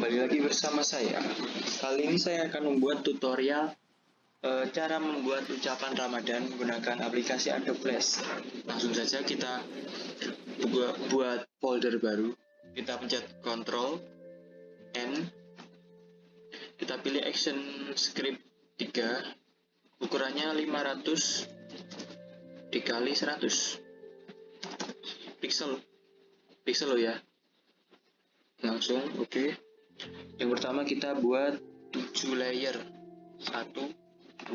Kembali lagi bersama saya. Kali ini saya akan membuat tutorial cara membuat ucapan Ramadan menggunakan aplikasi Adobe Flash. Langsung saja kita buat folder baru. Kita pencet Ctrl N. Kita pilih Action Script 3. Ukurannya 500 dikali 100 pixel loh ya. Langsung oke. Yang pertama kita buat 7 layer, 1, 2,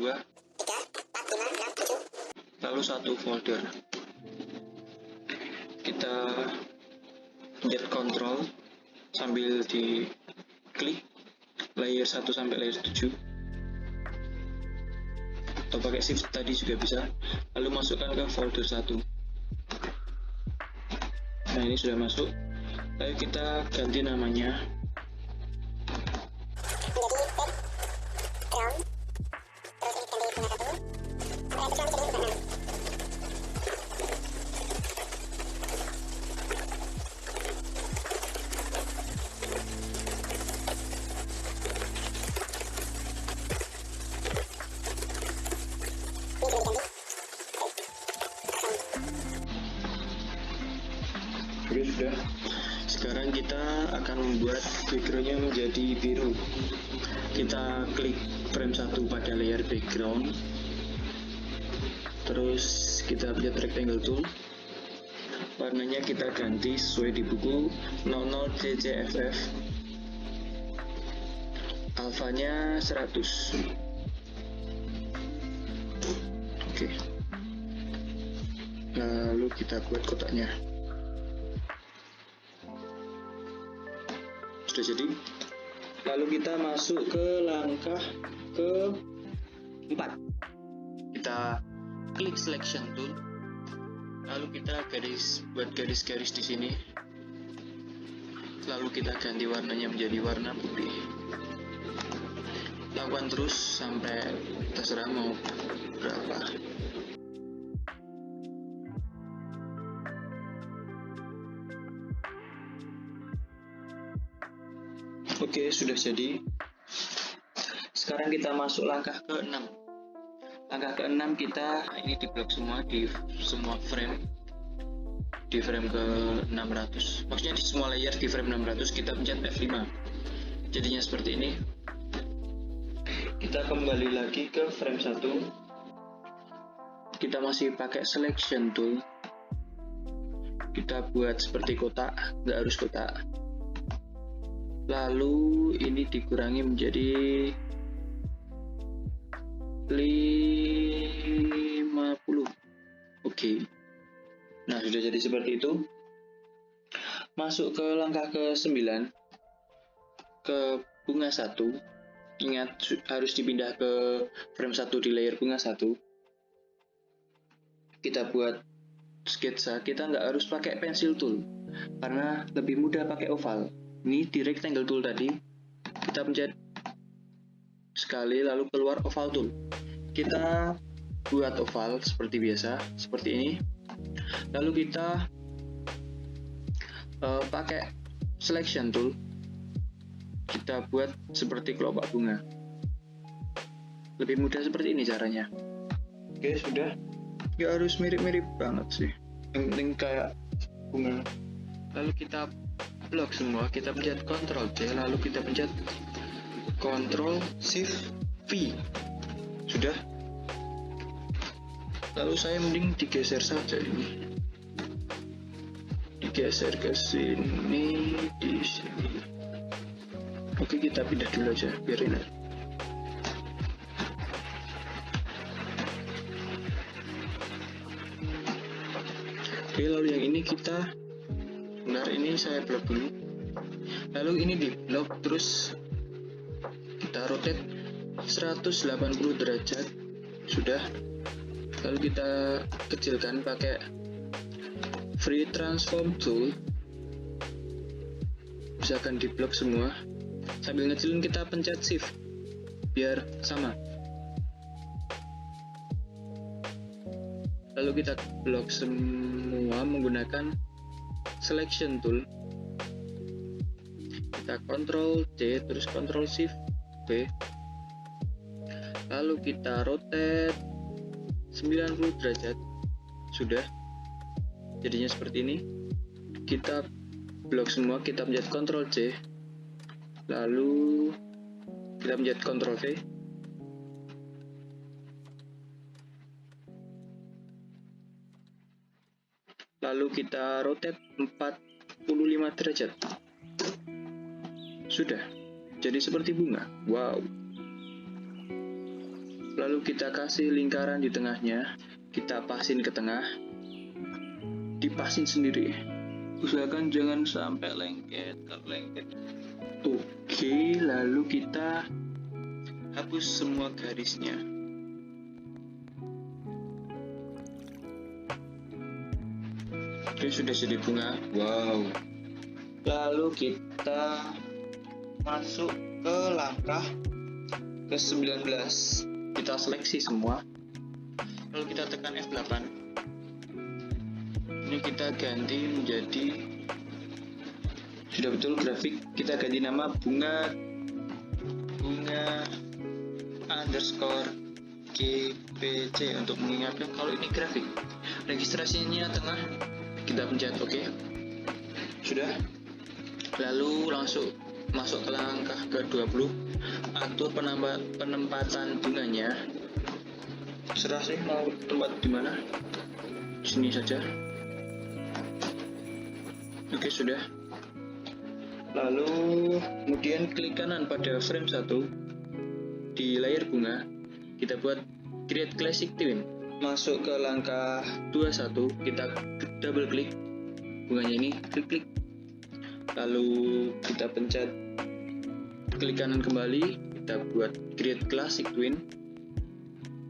3, 4, 5, 6, 7, lalu satu folder. Kita pencet Ctrl sambil diklik layer 1 sampai layer 7, atau pakai shift tadi juga bisa. Lalu masukkan ke folder 1. Nah, ini sudah masuk. Lalu kita ganti namanya Oke, sudah. Sekarang kita akan membuat backgroundnya menjadi biru. Kita klik frame 1 pada layer background, terus kita pencet rectangle tool. Warnanya kita ganti sesuai di buku 00 CCFF, alfanya 100. Oke, lalu kita buat kotaknya. Sudah jadi. Lalu kita masuk ke langkah ke-4. Kita klik selection tool. Lalu kita buat garis-garis di sini. Lalu kita ganti warnanya menjadi warna putih. Lakukan terus sampai terserah mau berapa. Oke, sudah jadi. Sekarang kita masuk langkah ke-6. Langkah ke-6 kita ini diblok semua di semua frame. Di frame ke-600. Maksudnya di semua layer di frame 600 kita pencet F5. Jadinya seperti ini. Kita kembali lagi ke frame 1. Kita masih pakai selection tool. Kita buat seperti kotak, nggak harus kotak. Lalu ini dikurangi menjadi 50. Oke. Nah, sudah jadi seperti itu. Masuk ke langkah ke-9, ke bunga 1. Ingat, harus dipindah ke frame 1 di layer bunga 1. Kita buat sketsa. Kita nggak harus pakai pencil tool, karena lebih mudah pakai oval. Ini di rectangle tool tadi, kita pencet sekali lalu keluar oval tool. Kita buat oval seperti biasa, seperti ini. Lalu kita pakai selection tool. Kita buat seperti kelopak bunga. Lebih mudah seperti ini caranya. Oke, sudah. Nggak harus mirip-mirip banget sih. Yang penting kayak bunga. Lalu kita blok semua, kita pencet Ctrl C, lalu kita pencet Ctrl Shift V. Sudah. Lalu saya mending digeser saja ini. Digeser ke sini, di sini. Oke, kita pindah dulu aja biar enak. Oke, lalu yang ini kita ini saya blok dulu. Lalu ini di blok, terus kita rotate 180 derajat. Sudah. Lalu kita kecilkan pakai free transform tool. Misalkan di blok semua. Sambil ngecilin kita pencet shift biar sama. Lalu kita blok semua menggunakan selection tool. kita Ctrl C terus Ctrl Shift V, lalu kita rotate 90 derajat. Sudah, jadinya seperti ini. Kita blok semua, kita pencet Ctrl C, lalu kita pencet Ctrl V, lalu kita rotate 45 derajat. Sudah, jadi seperti bunga. Wow. Lalu kita kasih lingkaran di tengahnya, kita pasin ke tengah, dipasin sendiri. Usahakan jangan sampai lengket. Oke, lalu kita hapus semua garisnya. Oke, sudah jadi bunga. Wow. Lalu kita masuk ke langkah ke-19. Kita seleksi semua. Lalu kita tekan F8. Ini kita ganti menjadi, sudah betul grafik, kita ganti nama bunga underscore GPC untuk mengingatkan kalau ini grafik. Registrasinya tengah, kita pencet OK. Sudah. Lalu langsung masuk ke langkah ke-20, atur penempatan bunganya. Serah sih mau tempat di mana, sini saja. Oke, sudah. Lalu kemudian klik kanan pada frame 1 di layar bunga, kita buat create classic twin. Masuk ke langkah 21, kita double klik bunganya ini, klik. Lalu kita pencet klik kanan kembali, kita buat create classic twin.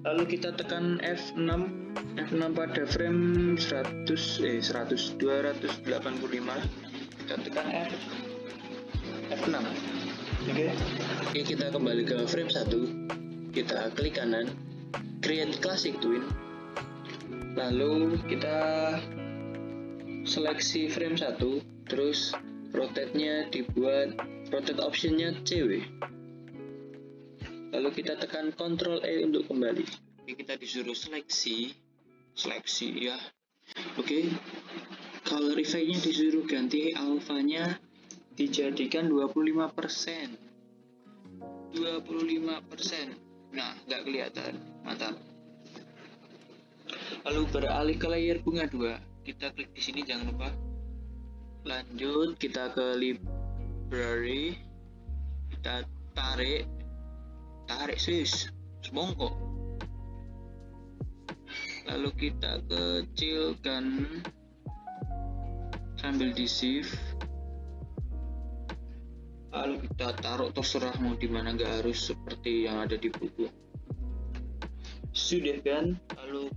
Lalu kita tekan F6 pada frame 285. Kita tekan F6. Oke, kita kembali ke frame 1. Kita klik kanan, create classic twin. Lalu kita seleksi frame 1, terus rotate-nya dibuat rotate optionnya CW. Lalu kita tekan Ctrl E untuk kembali. Oke, kita disuruh seleksi ya. Oke, color effect-nya disuruh ganti alfanya dijadikan 25%. Nah, nggak kelihatan. Mantap. Lalu beralih ke layer bunga 2. Kita klik di sini, jangan lupa. Lanjut, kita ke library, kita tarik semongkok. Lalu kita kecilkan sambil di shift. Lalu kita taruh, terserah mau di mana, nggak harus seperti yang ada di buku. Sudah kan? Lalu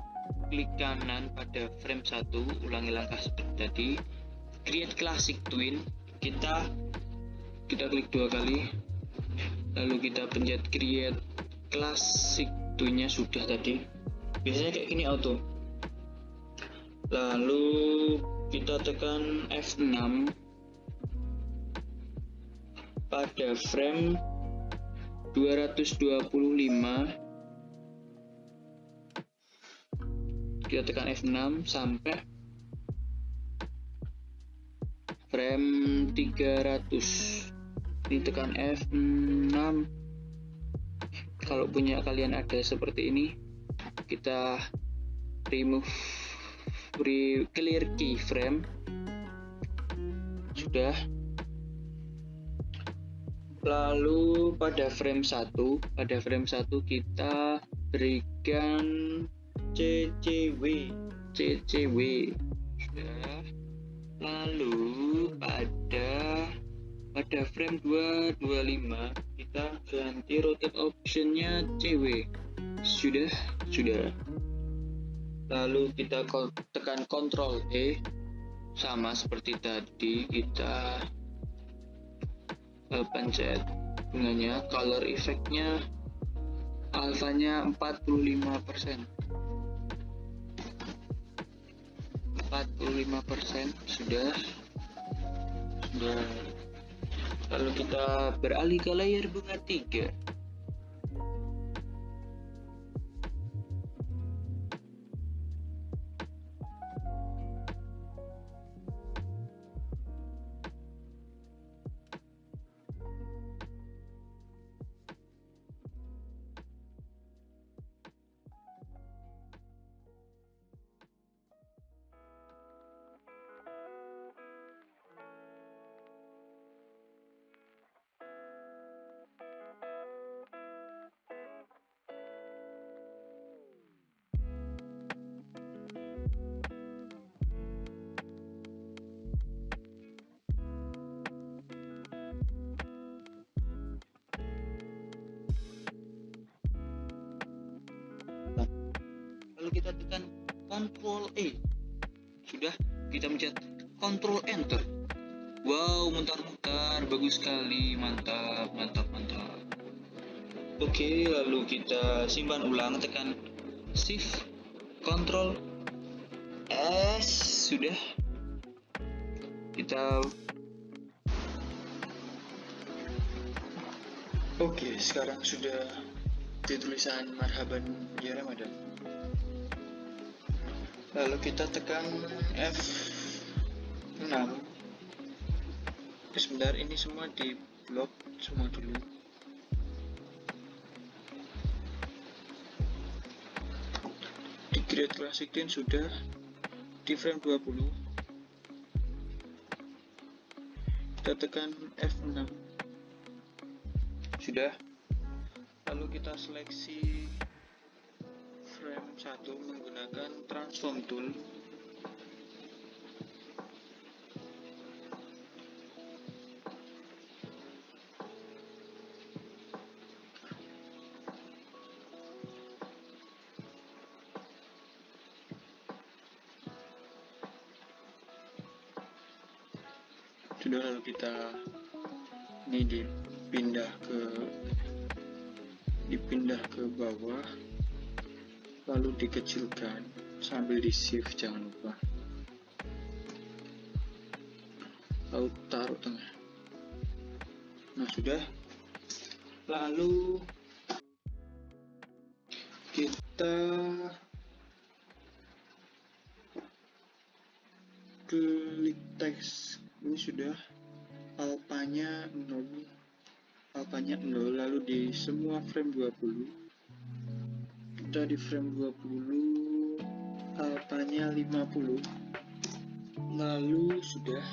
klik kanan pada frame 1, ulangi langkah seperti tadi. Create classic twin, kita klik 2 kali, lalu kita pencet create classic twinnya. Sudah tadi, biasanya kayak gini auto. Lalu kita tekan F6 pada frame 225. Kita tekan F6 sampai frame 300. Ini tekan F6. Kalau punya kalian ada seperti ini, kita clear keyframe. Sudah. Lalu pada frame 1 kita berikan CCW. Sudah. Lalu pada frame 225 kita ganti rotate optionnya CW. Sudah. Lalu kita tekan Ctrl E, sama seperti tadi, kita pencet bunganya. Color effect-nya alfanya 45%. 45% sudah. Lalu kita beralih ke layer bunga 3. Lalu kita tekan Ctrl E. Sudah, kita mencet Ctrl Enter. Wow, mutar-mutar, bagus sekali, mantap, mantap, mantap. Oke, lalu kita simpan ulang, tekan Shift, Ctrl S. Sudah. Kita Oke, sekarang sudah di tulisan marhaban ya Ramadan. Lalu kita tekan F6. Sebentar, ini semua di blok semua dulu. Di Create Classic Scene sudah, di frame 20 kita tekan F6. Sudah. Lalu kita seleksi frame 1 menggunakan transform tool. Sudah, lalu kita ini dipindah ke bawah, lalu dikecilkan sambil di shift, jangan lupa, lalu taruh tengah. Nah, sudah. Lalu kita klik teks. Ini sudah alpanya 0, lalu di semua frame 20 kita di frame 20 alpanya 50, lalu sudah.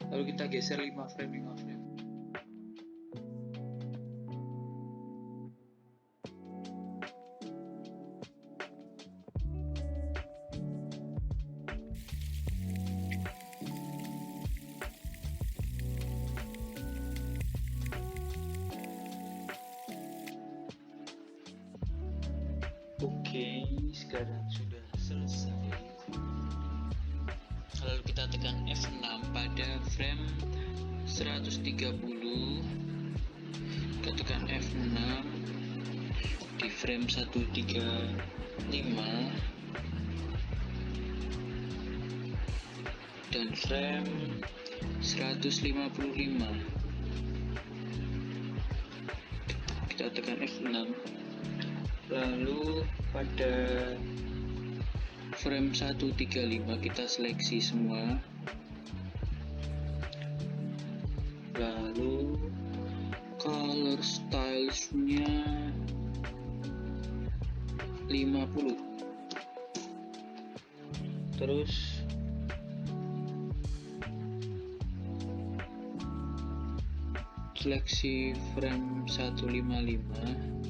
Lalu kita geser 5 frame. Oke, sekarang sudah selesai. Lalu kita tekan F6 pada frame 130. Kita tekan F6 di frame 135 dan frame 155. Kita tekan F6. Lalu pada frame 135 kita seleksi semua, lalu color stylesnya 50, terus seleksi frame 155,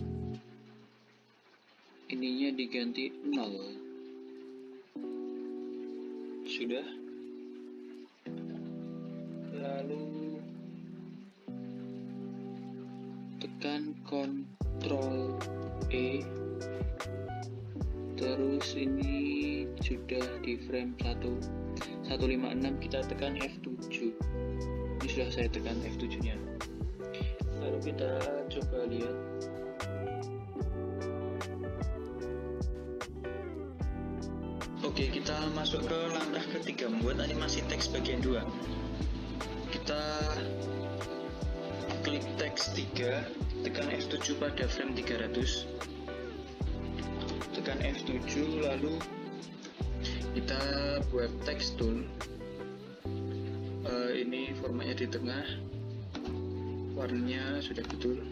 ininya diganti 0. Sudah. Lalu tekan Ctrl E, terus ini sudah di frame 156, kita tekan F7. Ini sudah saya tekan F7 nya. Lalu kita coba lihat. Oke, kita masuk ke langkah ketiga, membuat animasi teks bagian 2. kita klik teks 3, tekan F7 pada frame 300, tekan F7, lalu kita buat text tool. Ini formatnya di tengah, warnanya sudah betul.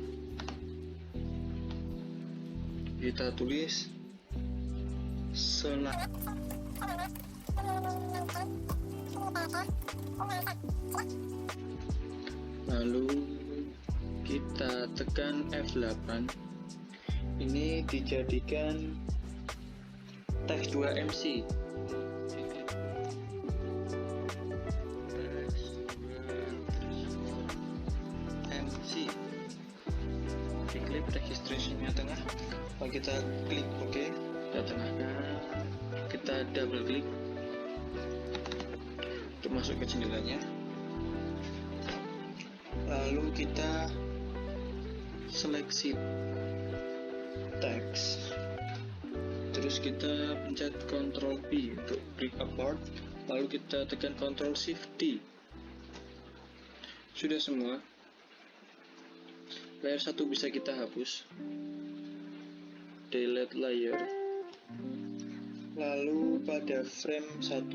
Kita tulis lalu kita tekan F8. Ini dijadikan teks 2MC. Diklik registrationnya tengah, lalu kita klik OK, kita tengahkan, kita double klik untuk masuk ke jendelanya, lalu kita seleksi teks, terus kita pencet Ctrl B untuk break apart, lalu kita tekan Ctrl Shift D. Sudah semua. Layer 1 bisa kita hapus, delete layer, lalu pada frame 1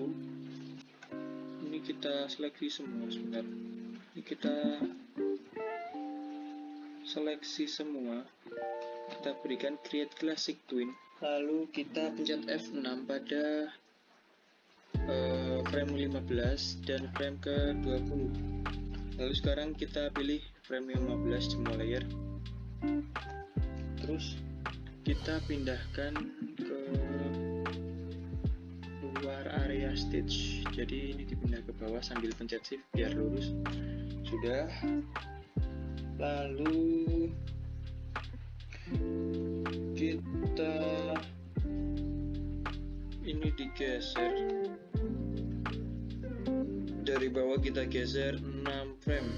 ini kita seleksi semua. Sebentar, ini kita seleksi semua, kita berikan create classic twin, lalu kita pencet F6 pada frame 15 dan frame ke 20. Lalu sekarang kita pilih frame 15 semua layer, terus kita pindahkan ke luar area stage, jadi ini dipindah ke bawah sambil pencet shift biar lurus. Sudah. Lalu kita ini digeser dari bawah, kita geser 6 frame.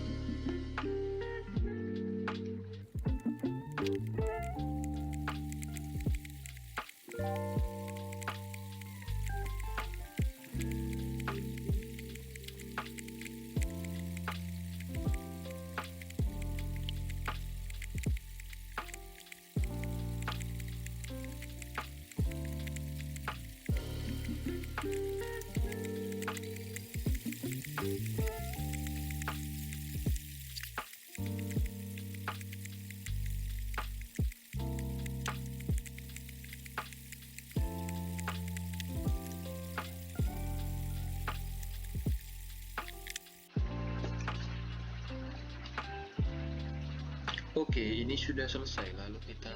Oke, ini sudah selesai. Lalu kita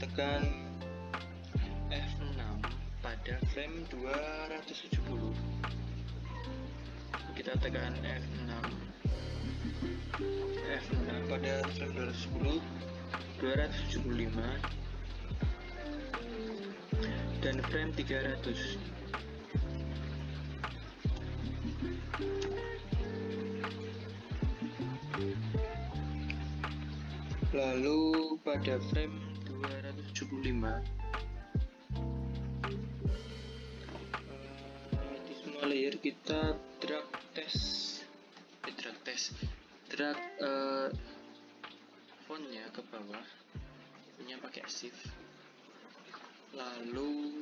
tekan F6 pada frame 270. Kita tekan F6 pada frame 210, 275 dan frame 300. Lalu pada frame 275 di semua layer kita drag fontnya ke bawah, fontnya pakai shift, lalu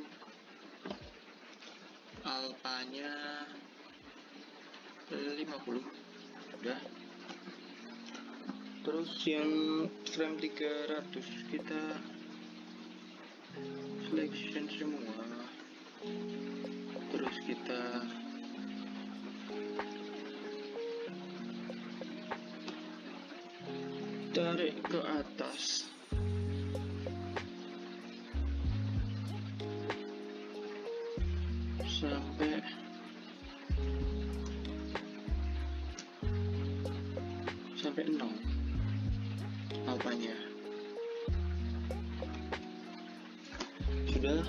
alpanya 50. Udah. Terus yang frame 300 kita selection semua, terus kita tarik ke atas sampai sampai 0 alpanya. Sudah,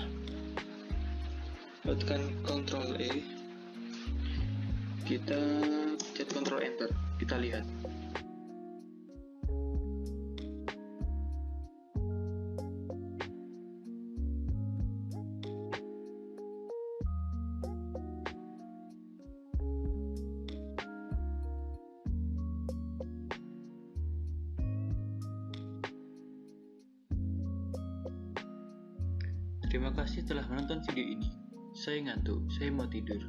tekan Ctrl E, kita pencet Ctrl Enter, kita lihat. Terima kasih telah menonton video ini. Saya ngantuk, saya mau tidur.